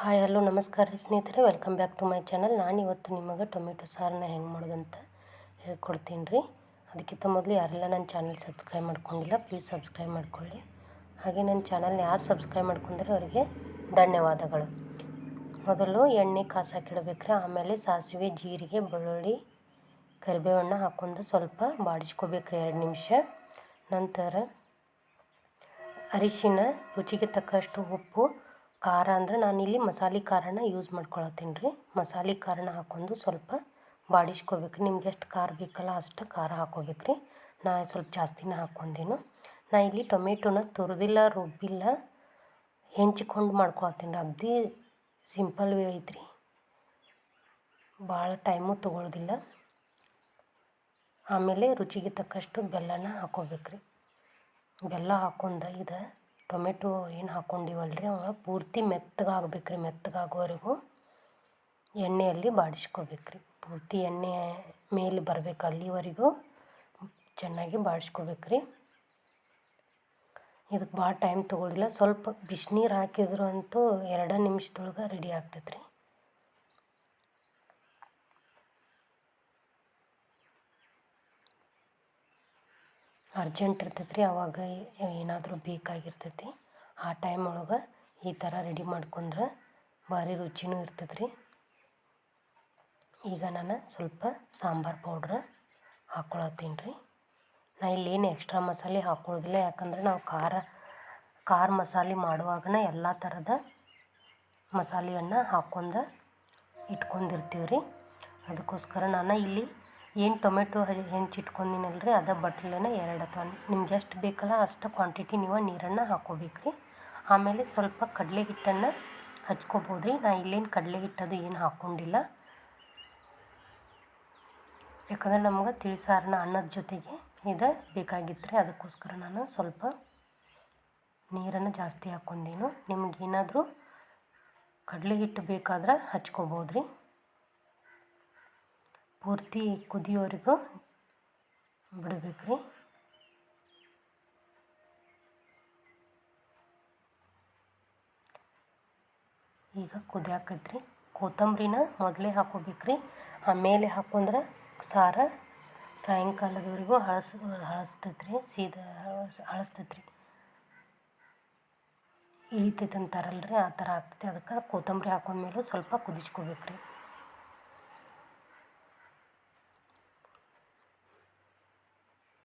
Hi hello ನಮಸ್ಕಾರ ರೀ ಸ್ನೇಹಿತರೆ, welcome back to my channel. ನಾನು ಇವತ್ತು ನಿಮಗೆ ಟೊಮೆಟೊ ಸಾರನ್ನ ಹೆಂಗೆ ಮಾಡೋದಂತ ಹೇಳ್ಕೊಡ್ತೀನಿ ರೀ. ಅದಕ್ಕಿಂತ ಮೊದಲು ಯಾರೆಲ್ಲ ನನ್ನ ಚಾನಲ್ ಸಬ್ಸ್ಕ್ರೈಬ್ ಮಾಡ್ಕೊಂಡಿಲ್ಲ ಪ್ಲೀಸ್ ಸಬ್ಸ್ಕ್ರೈಬ್ ಮಾಡ್ಕೊಳ್ಳಿ. ಹಾಗೆ ನನ್ನ ಚಾನಲ್ನ ಯಾರು ಸಬ್ಸ್ಕ್ರೈಬ್ ಮಾಡ್ಕೊಂಡ್ರೆ ಅವರಿಗೆ ಧನ್ಯವಾದಗಳು. ಮೊದಲು ಎಣ್ಣೆ ಕಾಸಾಕಿಡಬೇಕ್ರಿ. ಆಮೇಲೆ ಸಾಸಿವೆ, ಜೀರಿಗೆ, ಬೆಳ್ಳುಳ್ಳಿ, ಕರಿಬೇವನ್ನ ಹಾಕ್ಕೊಂಡು ಸ್ವಲ್ಪ ಬಾಡಿಸ್ಕೋಬೇಕ್ರಿ 2 ನಿಮಿಷ. ನಂತರ ಅರಿಶಿನ, ರುಚಿಗೆ ತಕ್ಕಷ್ಟು ಉಪ್ಪು, ಖಾರ ಅಂದರೆ ನಾನಿಲ್ಲಿ ಮಸಾಲೆ ಖಾರನ ಯೂಸ್ ಮಾಡ್ಕೊಳತ್ತೀನಿ ರೀ. ಮಸಾಲೆ ಖಾರನ ಹಾಕ್ಕೊಂಡು ಸ್ವಲ್ಪ ಬಾಡಿಸ್ಕೋಬೇಕ್ರಿ. ನಿಮ್ಗೆ ಎಷ್ಟು ಖಾರ ಬೇಕಲ್ಲ ಅಷ್ಟು ಖಾರ ಹಾಕ್ಕೋಬೇಕ್ರಿ. ನಾ ಸ್ವಲ್ಪ ಜಾಸ್ತಿನೇ ಹಾಕ್ಕೊಂಡೇನು. ನಾ ಇಲ್ಲಿ ಟೊಮೆಟೊನ ತುರಿದಿಲ್ಲ, ರುಬ್ಬಿಲ್ಲ, ಹೆಂಚಿಕೊಂಡು ಮಾಡ್ಕೊಳತ್ತೀನಿ ರೀ. ಅಗದಿ ಸಿಂಪಲ್ ವೇ ಐತ್ರಿ, ಭಾಳ ಟೈಮು ತೊಗೊಳ್ಳೋದಿಲ್ಲ. ಆಮೇಲೆ ರುಚಿಗೆ ತಕ್ಕಷ್ಟು ಬೆಲ್ಲನ ಹಾಕ್ಕೋಬೇಕ್ರಿ. ಬೆಲ್ಲ ಹಾಕ್ಕೊಂಡು ಇದು ಟೊಮೆಟೊ ಏನು ಹಾಕ್ಕೊಂಡಿವಲ್ರಿ ಅವ ಪೂರ್ತಿ ಮೆತ್ತಗಾಗಬೇಕ್ರಿ. ಮೆತ್ತಗಾಗೋವರೆಗೂ ಎಣ್ಣೆಯಲ್ಲಿ ಬಾಡಿಸ್ಕೋಬೇಕ್ರಿ. ಪೂರ್ತಿ ಎಣ್ಣೆ ಮೇಲೆ ಬರಬೇಕು ಅಲ್ಲಿವರೆಗೂ ಚೆನ್ನಾಗಿ ಬಾಡಿಸ್ಕೋಬೇಕ್ರಿ. ಇದಕ್ಕೆ ಭಾಳ ಟೈಮ್ ತೊಗೊಳ್ಳೋದಿಲ್ಲ. ಸ್ವಲ್ಪ ಬಿಸಿನೀರು ಹಾಕಿದ್ರು ಅಂತೂ 2 ನಿಮಿಷದೊಳಗೆ ರೆಡಿ ಆಗ್ತೈತೆ ರೀ. ಅರ್ಜೆಂಟ್ ಇರ್ತೈತೆ ರೀ, ಆವಾಗ ಏನಾದರೂ ಬೇಕಾಗಿರ್ತೈತಿ. ಆ ಟೈಮ್ ಒಳಗೆ ಈ ಥರ ರೆಡಿ ಮಾಡ್ಕೊಂಡ್ರೆ ಭಾರಿ ರುಚಿನೂ ಇರ್ತೈತೆ ರೀ. ಈಗ ನಾನು ಸ್ವಲ್ಪ ಸಾಂಬಾರು ಪೌಡ್ರ್ ಹಾಕ್ಕೊಳತ್ತೀನಿ ರೀ. ನಾ ಇಲ್ಲೇನು ಎಕ್ಸ್ಟ್ರಾ ಮಸಾಲೆ ಹಾಕ್ಕೊಳ್ಳೋದಿಲ್ಲ, ಯಾಕಂದ್ರೆ ನಾವು ಖಾರ ಮಸಾಲೆ ಮಾಡುವಾಗನೇ ಎಲ್ಲ ಥರದ ಮಸಾಲೆಯನ್ನು ಹಾಕ್ಕೊಂಡು ಇಟ್ಕೊಂಡಿರ್ತೀವಿ ರೀ. ಅದಕ್ಕೋಸ್ಕರ ನಾನು ಇಲ್ಲಿ ಏನು ಟೊಮೆಟೊ ಹೆಂಚಿಟ್ಕೊಂಡಿನಲ್ಲ ರೀ ಅದೇ ಬಟ್ಲನ್ನ 2 ಅಥವಾ ನಿಮ್ಗೆ ಎಷ್ಟು ಬೇಕಲ್ಲ ಅಷ್ಟು ಕ್ವಾಂಟಿಟಿ ನೀವು ನೀರನ್ನು ಹಾಕ್ಕೋಬೇಕ್ರಿ. ಆಮೇಲೆ ಸ್ವಲ್ಪ ಕಡಲೆ ಹಿಟ್ಟನ್ನು ಹಚ್ಕೋಬೋದು ರೀ. ನಾ ಇಲ್ಲೇನು ಕಡಲೆ ಹಿಟ್ಟದು ಏನು ಹಾಕ್ಕೊಂಡಿಲ್ಲ, ಯಾಕಂದರೆ ನಮ್ಗೆ ತಿಳಿಸಾರನ್ನ ಅನ್ನದ ಜೊತೆಗೆ ಇದು ಬೇಕಾಗಿತ್ತು ರೀ. ಅದಕ್ಕೋಸ್ಕರ ನಾನು ಸ್ವಲ್ಪ ನೀರನ್ನು ಜಾಸ್ತಿ ಹಾಕ್ಕೊಂಡೇನು. ನಿಮಗೇನಾದರೂ ಕಡಲೆ ಹಿಟ್ಟು ಬೇಕಾದ್ರೆ ಹಚ್ಕೋಬೋದು ರೀ. ಪೂರ್ತಿ ಕುದಿಯೋವರೆಗೂ ಬಿಡಬೇಕ್ರಿ. ಈಗ ಕುದಿಯಾಕೈತ್ರಿ. ಕೊತ್ತಂಬರಿನ ಮೊದಲೇ ಹಾಕ್ಕೋಬೇಕ್ರಿ. ಆಮೇಲೆ ಹಾಕ್ಕೊಂಡ್ರೆ ಸಾರು ಸಾಯಂಕಾಲದವರೆಗೂ ಹಳಸ್ತೈತ್ರಿ. ಹಳಸ್ತೈತ್ರಿ, ಇಳಿತೈತೆ ಅಂತಾರಲ್ರಿ ಆ ಥರ ಆಗ್ತೈತಿ. ಅದಕ್ಕೆ ಕೊತ್ತಂಬರಿ ಹಾಕೊಂಡ್ಮೇಲೂ ಸ್ವಲ್ಪ ಕುದಿಸ್ಕೋಬೇಕ್ರಿ.